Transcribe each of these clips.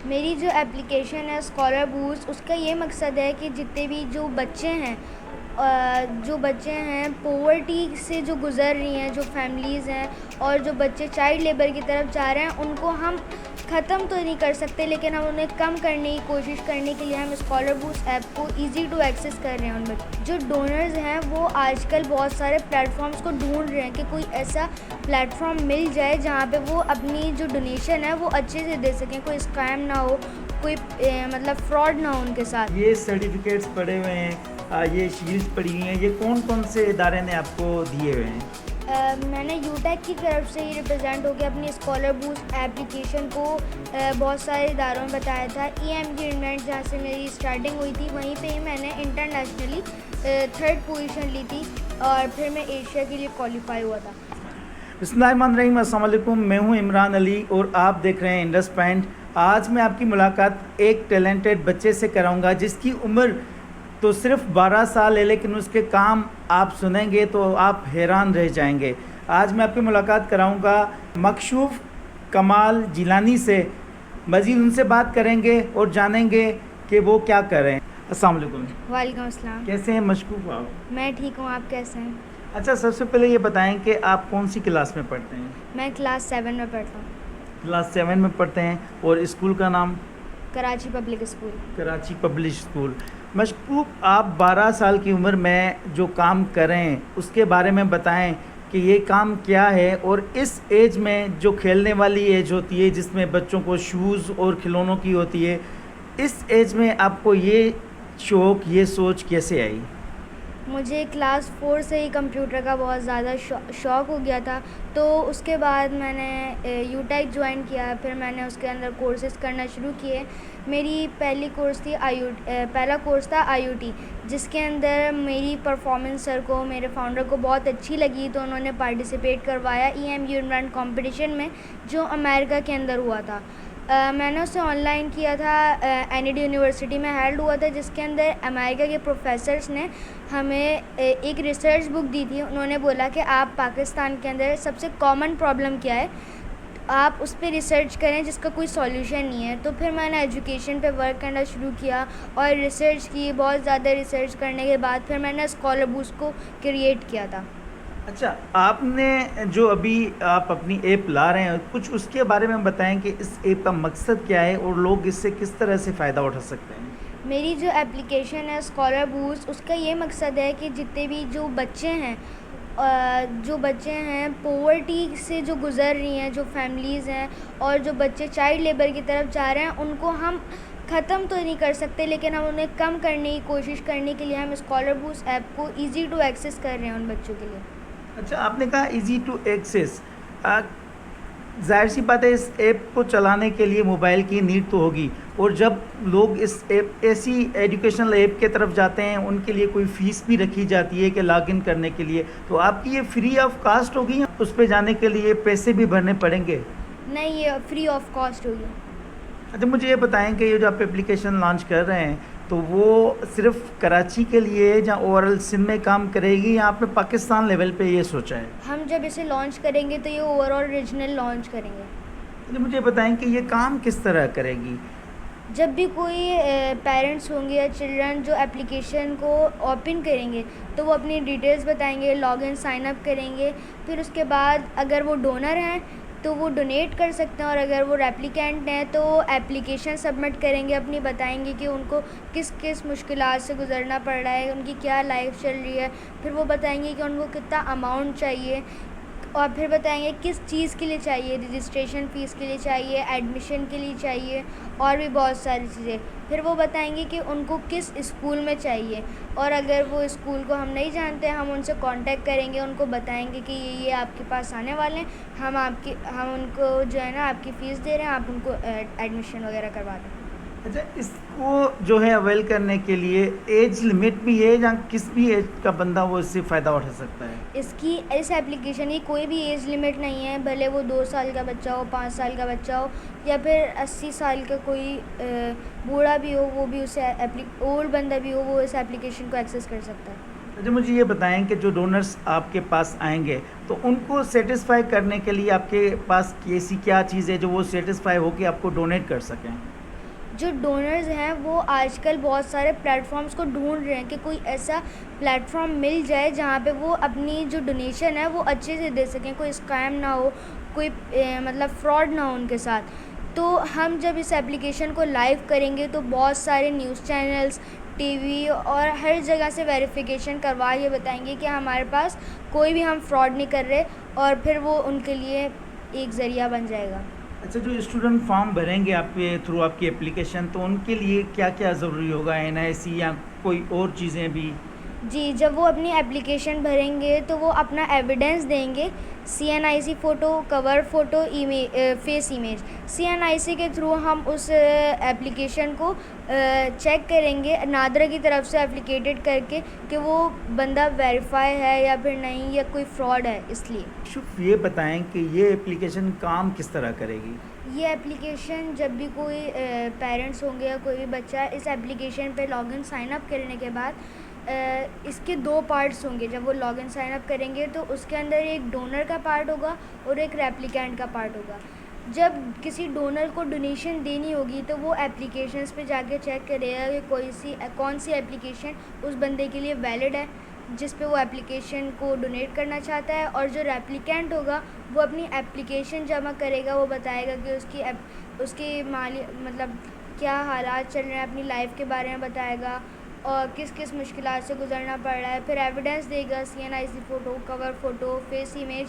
मेरी जो एप्लीकेशन है स्कॉलर बूस्ट, उसका ये मकसद है कि जितने भी जो बच्चे हैं पोवर्टी से जो गुज़र रही हैं, जो फैमिलीज़ हैं और जो बच्चे चाइल्ड लेबर की तरफ जा रहे हैं, उनको हम ख़त्म तो नहीं कर सकते, लेकिन हम उन्हें कम करने की कोशिश करने के लिए हम स्कॉलर बूस्ट ऐप को ईज़ी टू एक्सेस कर रहे हैं उन बच्चों। जो डोनर्स हैं वो आजकल बहुत सारे प्लेटफॉर्म्स को ढूंढ रहे हैं कि कोई ऐसा प्लेटफॉर्म मिल जाए जहाँ पे वो अपनी जो डोनेशन है वो अच्छे से दे सकें, कोई स्कैम ना हो, कोई मतलब फ्रॉड ना हो उनके साथ। ये सर्टिफिकेट्स पड़े हुए हैं, ये शील्ड्स पड़ी हुई हैं, ये कौन कौन से इदारे ने आपको दिए हुए हैं? मैंने यूटेक की तरफ से ही रिप्रेजेंट होकर अपनी स्कॉलर बूस्ट एप्लीकेशन को बहुत सारे इदारों में बताया था। EMG इवेंट जहाँ से मेरी स्टार्टिंग हुई थी, वहीं पे ही मैंने इंटरनेशनली 3rd पोजीशन ली थी और फिर मैं एशिया के लिए क्वालिफाई हुआ था। बिस्मिल्लाहिर्रहमानिर्रहीम, अस्सलाम वालेकुम। मैं हूं इमरान अली और आप देख रहे हैं इंडस पॉइंट। आज मैं आपकी मुलाकात एक टैलेंटेड बच्चे से कराऊंगा जिसकी उम्र तो सिर्फ 12 साल है, लेकिन उसके काम आप सुनेंगे तो आप हैरान रह जाएंगे। आज मैं आपकी मुलाकात कराऊंगा मकशूफ कमाल जिलानी से। मज़ीद उनसे बात करेंगे और जानेंगे कि वो क्या कर रहे हैं। अस्सलाम वालेकुम। वालेकुम अस्सलाम। कैसे हैं मशकूफ आप? मैं ठीक हूँ, आप कैसे हैं? अच्छा, सबसे पहले ये बताएं कि आप कौन सी क्लास में पढ़ते हैं? मैं क्लास 7 में पढ़ता हूँ। क्लास 7 में पढ़ते हैं और स्कूल का नाम? Karachi public school. Karachi public school. Mashkoof, आप 12 साल की उम्र में जो काम करें उसके बारे में बताएं कि ये काम क्या है, और इस एज में जो खेलने वाली एज होती है जिसमें बच्चों को शूज़ और खिलौनों की होती है, इस एज में आपको ये शौक़, ये सोच कैसे आई? मुझे क्लास 4 से ही कंप्यूटर का बहुत ज़्यादा शौक़ हो गया था, तो उसके बाद मैंने यूटेक ज्वाइन किया। फिर मैंने उसके अंदर कोर्सेज़ करना शुरू किए। मेरी पहला कोर्स था IoT, जिसके अंदर मेरी परफॉर्मेंस सर को, मेरे फाउंडर को बहुत अच्छी लगी, तो उन्होंने पार्टिसिपेट करवाया EMU इवेंट कॉम्पिटिशन में जो अमेरिका के अंदर हुआ था। मैंने उसे ऑनलाइन किया था, NED यूनिवर्सिटी में हेल्ड हुआ था, जिसके अंदर अमेरिका के प्रोफेसर्स ने हमें एक रिसर्च बुक दी थी। उन्होंने बोला कि आप पाकिस्तान के अंदर सबसे कॉमन प्रॉब्लम क्या है, आप उस पर रिसर्च करें जिसका कोई सॉल्यूशन नहीं है। तो फिर मैंने एजुकेशन पे वर्क करना शुरू किया और रिसर्च की। बहुत ज़्यादा रिसर्च करने के बाद फिर मैंने स्कॉलर बूस्ट को क्रिएट किया था। अच्छा, आपने जो अभी आप अपनी ऐप ला रहे हैं, कुछ उसके बारे में बताएं कि इस ऐप का मकसद क्या है और लोग इससे किस तरह से फ़ायदा उठा सकते हैं? मेरी जो एप्लीकेशन है स्कॉलर बूस्ट, उसका ये मकसद है कि जितने भी जो बच्चे हैं पोवर्टी से जो गुज़र रही हैं, जो फैमिलीज़ हैं और जो बच्चे चाइल्ड लेबर की तरफ जा रहे हैं, उनको हम ख़त्म तो नहीं कर सकते, लेकिन हम उन्हें कम करने की कोशिश करने के लिए हम स्कॉलर बूस्ट ऐप को ईज़ी टू एक्सेस कर रहे हैं उन बच्चों के लिए। अच्छा, आपने कहा इजी टू एक्सेस। जाहिर सी बात है, इस ऐप को चलाने के लिए मोबाइल की नीड तो होगी, और जब लोग इस ऐप, ऐसी एजुकेशनल ऐप के तरफ जाते हैं, उनके लिए कोई फ़ीस भी रखी जाती है कि लॉगिन करने के लिए, तो आपकी ये फ्री ऑफ कॉस्ट होगी या उस पर जाने के लिए पैसे भी भरने पड़ेंगे? नहीं, ये फ्री ऑफ कॉस्ट होगी। अच्छा, मुझे ये बताएं कि ये जो आप एप्लीकेशन लॉन्च कर रहे हैं, तो वो सिर्फ कराची के लिए या ओवरऑल सिंध में काम करेगी, या आपने पाकिस्तान लेवल पे ये सोचा है? हम जब इसे लॉन्च करेंगे तो ये ओवरऑल रीजनल लॉन्च करेंगे। अच्छा, मुझे बताएं कि ये काम किस तरह करेगी? जब भी कोई पेरेंट्स होंगे या चिल्ड्रन जो एप्लीकेशन को ओपन करेंगे, तो वो अपनी डिटेल्स बताएंगे, लॉगिन साइन अप करेंगे। फिर उसके बाद अगर वो डोनर हैं तो वो डोनेट कर सकते हैं, और अगर वो रेप्लिकेंट हैं तो एप्लीकेशन सबमिट करेंगे अपनी, बताएंगे कि उनको किस किस मुश्किलात से गुज़रना पड़ रहा है, उनकी क्या लाइफ चल रही है। फिर वो बताएंगे कि उनको कितना अमाउंट चाहिए, और फिर बताएंगे किस चीज़ के लिए चाहिए, रजिस्ट्रेशन फ़ीस के लिए चाहिए, एडमिशन के लिए चाहिए, और भी बहुत सारी चीज़ें। फिर वो बताएंगे कि उनको किस स्कूल में चाहिए, और अगर वो स्कूल को हम नहीं जानते, हम उनसे कांटेक्ट करेंगे, उनको बताएंगे कि ये आपके पास आने वाले हैं, हम उनको जो है ना आपकी फ़ीस दे रहे हैं, आप उनको एडमिशन वगैरह करवा दें। अच्छा, इसको जो है अवेल करने के लिए एज लिमिट भी है, या किस भी एज का बंदा वो इससे फ़ायदा उठा सकता है? इस एप्लीकेशन की कोई भी एज लिमिट नहीं है, भले वो 2 साल का बच्चा हो, 5 साल का बच्चा हो, या फिर 80 साल का कोई बूढ़ा भी हो, वो भी उसे ओल्ड बंदा भी हो, वो इस एप्लीकेशन को एक्सेस कर सकता है। अच्छा, मुझे ये बताएं कि जो डोनर्स आपके पास आएंगे, तो उनको सेटिस्फाई करने के लिए आपके पास ऐसी क्या चीज़ है जो वो सेटिस्फाई हो के आपको डोनेट कर सकें? जो डोनर्स हैं वो आजकल बहुत सारे प्लेटफॉर्म्स को ढूंढ रहे हैं कि कोई ऐसा प्लेटफॉर्म मिल जाए जहाँ पे वो अपनी जो डोनेशन है वो अच्छे से दे सकें, कोई स्कैम ना हो, कोई मतलब फ्रॉड ना हो उनके साथ। तो हम जब इस एप्लीकेशन को लाइव करेंगे तो बहुत सारे न्यूज़ चैनल्स, टीवी और हर जगह से वेरिफिकेशन करवा के बताएंगे कि हमारे पास कोई भी हम फ्रॉड नहीं कर रहे, और फिर वो उनके लिए एक ज़रिया बन जाएगा। अच्छा, जो स्टूडेंट फॉर्म भरेंगे आपके थ्रू आपकी एप्लीकेशन, तो उनके लिए क्या क्या ज़रूरी होगा, एनआईसी या कोई और चीज़ें भी? जी, जब वो अपनी एप्लीकेशन भरेंगे तो वो अपना एविडेंस देंगे, CNIC photo, cover photo, face image. CNIC के थ्रू हम उस एप्लीकेशन को चेक करेंगे नादरा की तरफ से एप्लीकेटेड करके कि वो बंदा वेरीफाई है या फिर नहीं, या कोई फ्रॉड है इसलिए। शुभ, ये बताएं कि ये एप्लीकेशन काम किस तरह करेगी? ये एप्लीकेशन जब भी कोई पेरेंट्स होंगे या कोई भी बच्चा इस एप्लीकेशन पे लॉगिन साइन अप करने के बाद इसके 2 पार्ट्स होंगे। जब वो लॉगिन साइन अप करेंगे तो उसके अंदर एक डोनर का पार्ट होगा और एक रेप्लिकेंट का पार्ट होगा। जब किसी डोनर को डोनेशन देनी होगी तो वो एप्लीकेशंस पे जाके चेक करेगा कि कौन सी एप्लीकेशन उस बंदे के लिए वैलिड है जिस पे वो एप्लीकेशन को डोनेट करना चाहता है। और जो रेप्लिकेंट होगा वो अपनी एप्लीकेशन जमा करेगा, वो बताएगा कि उसकी माली मतलब क्या हालात चल रहे हैं, अपनी लाइफ के बारे में बताएगा और किस किस मुश्किलात से गुजरना पड़ रहा है। फिर एविडेंस देगा, CNIC photo, cover photo, face image.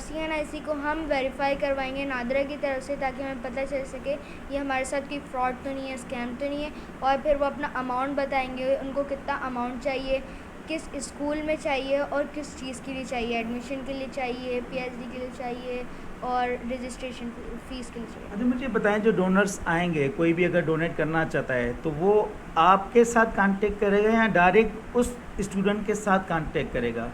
CNIC को हम वेरीफाई करवाएंगे नादरा की तरफ से ताकि हमें पता चल सके ये हमारे साथ कोई फ्रॉड तो नहीं है, स्कैम तो नहीं है। और फिर वो अपना अमाउंट बताएंगे, उनको कितना अमाउंट चाहिए, किस स्कूल में चाहिए और किस चीज़ के लिए चाहिए, एडमिशन के लिए चाहिए, पीएचडी के लिए चाहिए और रजिस्ट्रेशन फ़ीस के लिए चाहिए। अच्छा, मुझे बताएं, जो डोनर्स आएंगे, कोई भी अगर डोनेट करना चाहता है तो वो आपके साथ कांटेक्ट करेगा या डायरेक्ट उस स्टूडेंट के साथ कांटेक्ट करेगा?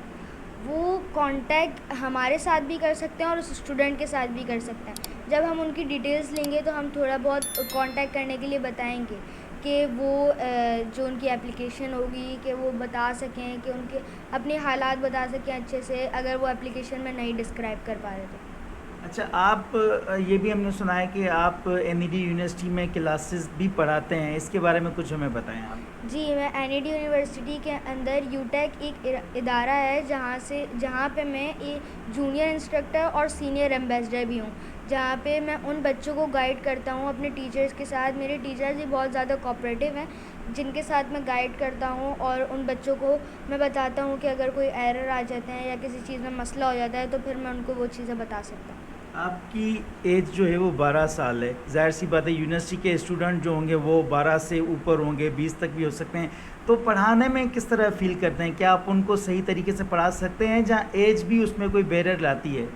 वो कांटेक्ट हमारे साथ भी कर सकते हैं और उस स्टूडेंट के साथ भी कर सकते हैं। जब हम उनकी डिटेल्स लेंगे तो हम थोड़ा बहुत कांटेक्ट करने के लिए बताएंगे कि वो जो उनकी एप्लीकेशन होगी कि वो बता सकें, कि उनके अपने हालात बता सकें अच्छे से, अगर वो एप्लीकेशन में नहीं डिस्क्राइब कर पा रहे तो। अच्छा, आप ये भी हमने सुना है कि आप एनईडी यूनिवर्सिटी में क्लासेस भी पढ़ाते हैं, इसके बारे में कुछ हमें बताएं आप। जी, मैं एनईडी यूनिवर्सिटी के अंदर यूटेक एक इदारा है जहाँ पे मैं एक जूनियर इंस्ट्रक्टर और सीनियर एम्बेसडर भी हूँ, जहाँ पे मैं उन बच्चों को गाइड करता हूँ अपने टीचर्स के साथ। मेरे टीचर्स भी बहुत ज़्यादा कोऑपरेटिव हैं, जिनके साथ मैं गाइड करता हूँ और उन बच्चों को मैं बताता हूँ कि अगर कोई एरर आ जाते हैं या किसी चीज़ में मसला हो जाता है तो फिर मैं उनको वो चीज़ें बता सकता हूँ। आपकी एज जो है वो 12 साल है, जाहिर सी बात है यूनिवर्सिटी के स्टूडेंट जो होंगे वो 12 से ऊपर होंगे, 20 तक भी हो सकते हैं। तो पढ़ाने में किस तरह फ़ील करते हैं? क्या आप उनको सही तरीके से पढ़ा सकते हैं जहाँ एज भी उसमें कोई बैरियर लाती है?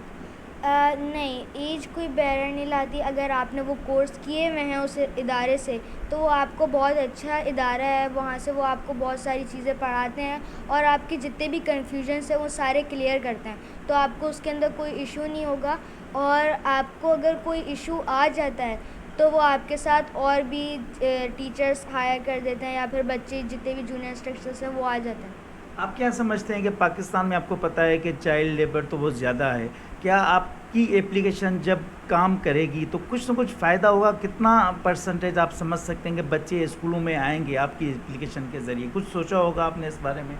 नहीं, एज कोई बैरियर नहीं लाती। अगर आपने वो कोर्स किए हुए हैं उस इदारे से तो वो आपको बहुत अच्छा इदारा है, वहाँ से वो आपको बहुत सारी चीज़ें पढ़ाते हैं और आपके जितने भी कन्फ्यूजन्स हैं वो सारे क्लियर करते हैं, तो आपको उसके अंदर कोई इशू नहीं होगा। और आपको अगर कोई इशू आ जाता है तो वो आपके साथ और भी टीचर्स हायर कर देते हैं या फिर बच्चे जितने भी जूनियर इंस्ट्रक्टर्स हैं वो आ जाते हैं। आप क्या समझते हैं कि पाकिस्तान में आपको पता है कि चाइल्ड लेबर तो बहुत ज़्यादा है, क्या आपकी एप्लीकेशन जब काम करेगी तो कुछ ना कुछ फ़ायदा होगा? कितना परसेंटेज आप समझ सकते हैं कि बच्चे स्कूलों में आएंगे आपकी एप्लीकेशन के ज़रिए? कुछ सोचा होगा आपने इस बारे में?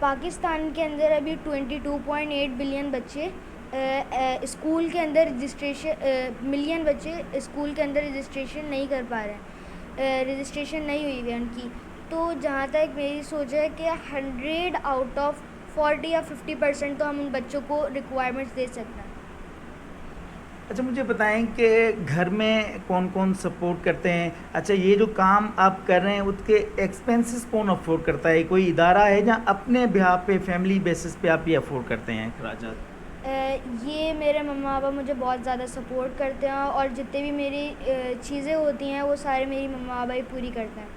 पाकिस्तान के अंदर अभी 22.8 बिलियन बच्चे स्कूल के अंदर मिलियन बच्चे स्कूल के अंदर रजिस्ट्रेशन नहीं कर पा रहे हैं, रजिस्ट्रेशन नहीं हुई है उनकी। तो जहाँ तक मेरी सोच है कि 100 आउट ऑफ 40 या 50% तो हम उन बच्चों को रिक्वायरमेंट्स दे सकते हैं। अच्छा, मुझे बताएं कि घर में कौन कौन सपोर्ट करते हैं? अच्छा, ये जो काम आप कर रहे हैं उसके एक्सपेंसेस कौन अफोर्ड करता है? कोई इदारा है जहाँ अपने बिहाफ पे, फैमिली बेसिस पे आप ये अफोर्ड करते हैं अखराजात? ये मेरे मम्मा पापा मुझे बहुत ज़्यादा सपोर्ट करते हैं और जितने भी मेरी चीज़ें होती हैं वो सारे मेरी मम्मा पापा ही पूरी करते हैं।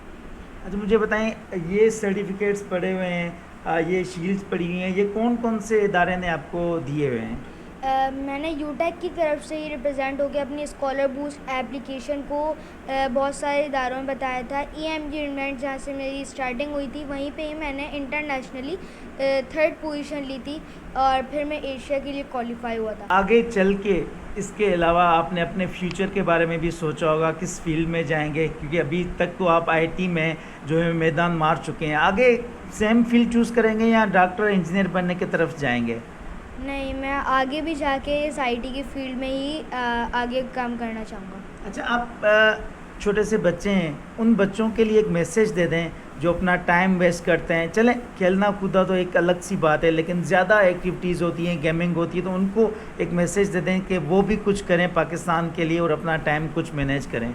अच्छा, मुझे बताएं, ये सर्टिफिकेट्स पड़े हुए हैं, ये शील्ड्स पड़ी हुई हैं, ये कौन कौन से इदारे ने आपको दिए हुए हैं? मैंने यूटेक की तरफ से ही रिप्रेजेंट होकर अपनी स्कॉलर बूस्ट एप्लीकेशन को बहुत सारे इदारों में बताया था। EMG इवेंट जहाँ से मेरी स्टार्टिंग हुई थी वहीं पे ही मैंने इंटरनेशनली 3rd पोजीशन ली थी और फिर मैं एशिया के लिए क्वालिफाई हुआ था। आगे चल के इसके अलावा आपने अपने फ्यूचर के बारे में भी सोचा होगा, किस फील्ड में जाएंगे, क्योंकि अभी तक तो आप IT में जो है मैदान मार चुके हैं। आगे सेम फील्ड चूज़ करेंगे या डॉक्टर इंजीनियर बनने की तरफ जाएंगे? नहीं, मैं आगे भी जाके इस IT की फील्ड में ही आगे काम करना चाहूँगा। अच्छा, आप छोटे से बच्चे हैं, उन बच्चों के लिए एक मैसेज दे दें जो अपना टाइम वेस्ट करते हैं। चलें, खेलना कूदा तो एक अलग सी बात है, लेकिन ज़्यादा एक्टिविटीज़ होती हैं, गेमिंग होती है, तो उनको एक मैसेज दे दें कि वो भी कुछ करें पाकिस्तान के लिए और अपना टाइम कुछ मैनेज करें।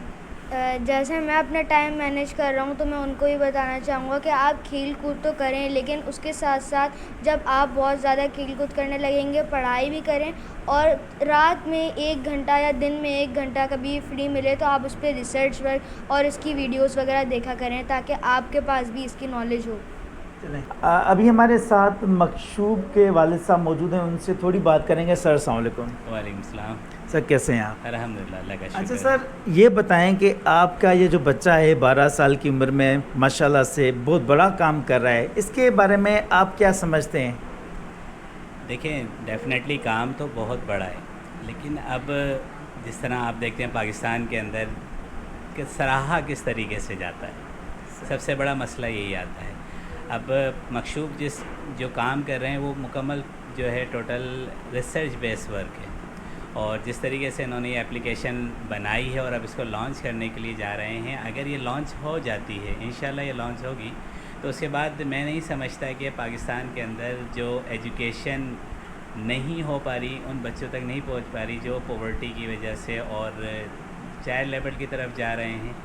जैसे मैं अपना टाइम मैनेज कर रहा हूँ तो मैं उनको ये बताना चाहूँगा कि आप खेल कूद तो करें, लेकिन उसके साथ साथ जब आप बहुत ज़्यादा खेल कूद करने लगेंगे पढ़ाई भी करें, और रात में 1 घंटा या दिन में 1 घंटा कभी फ्री मिले तो आप उस पर रिसर्च वर्क और इसकी वीडियोस वगैरह देखा करें ताकि आपके पास भी इसकी नॉलेज हो। चलें, अभी हमारे साथ मकशूब के वालिद साहब मौजूद हैं, उनसे थोड़ी बात करेंगे। सर अस्सलाम वालेकुम। वालेकुम सलाम। सर कैसे हैं आप? अल्हम्दुलिल्लाह, अल्लाह का अच्छा शुक्र है। सर, ये बताएं कि आपका ये जो बच्चा है 12 साल की उम्र में माशाल्लाह से बहुत बड़ा काम कर रहा है, इसके बारे में आप क्या समझते हैं? देखें, डेफिनेटली काम तो बहुत बड़ा है, लेकिन अब जिस तरह आप देखते हैं पाकिस्तान के अंदर कि सराहा किस तरीके से जाता है, सबसे बड़ा मसला यही आता है। अब मकशूफ जो काम कर रहे हैं वो मुकम्मल जो है टोटल रिसर्च बेस्ड वर्क है, और जिस तरीके से इन्होंने ये एप्लीकेशन बनाई है और अब इसको लॉन्च करने के लिए जा रहे हैं, अगर ये लॉन्च हो जाती है, इंशाल्लाह ये लॉन्च होगी, तो उसके बाद मैं नहीं समझता कि पाकिस्तान के अंदर जो एजुकेशन नहीं हो पा रही, उन बच्चों तक नहीं पहुंच पा रही जो पॉवर्टी की वजह से और चाइल्ड लेबर की तरफ जा रहे हैं,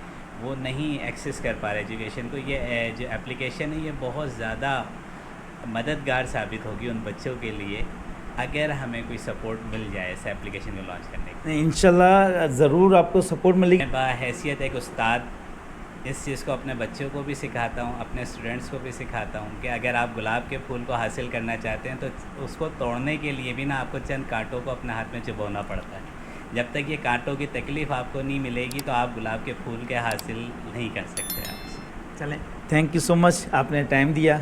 वो नहीं एक्सेस कर पा रहे एजुकेशन को। ये जो एप्लीकेशन है ये बहुत ज़्यादा मददगार साबित होगी उन बच्चों के लिए, अगर हमें कोई सपोर्ट मिल जाए इस एप्लीकेशन को लॉन्च करने के। इंशाल्लाह ज़रूर आपको सपोर्ट मिलेगी। मैं बाहैसियत एक उस्ताद इस चीज़ को अपने बच्चों को भी सिखाता हूँ, अपने स्टूडेंट्स को भी सिखाता हूँ कि अगर आप गुलाब के फूल को हासिल करना चाहते हैं तो उसको तोड़ने के लिए भी ना आपको चंद कांटों को अपने हाथ में चुभोना पड़ता है। जब तक ये कांटों की तकलीफ़ आपको नहीं मिलेगी तो आप गुलाब के फूल के हासिल नहीं कर सकते आप। चलें, थैंक यू सो मच, आपने टाइम दिया।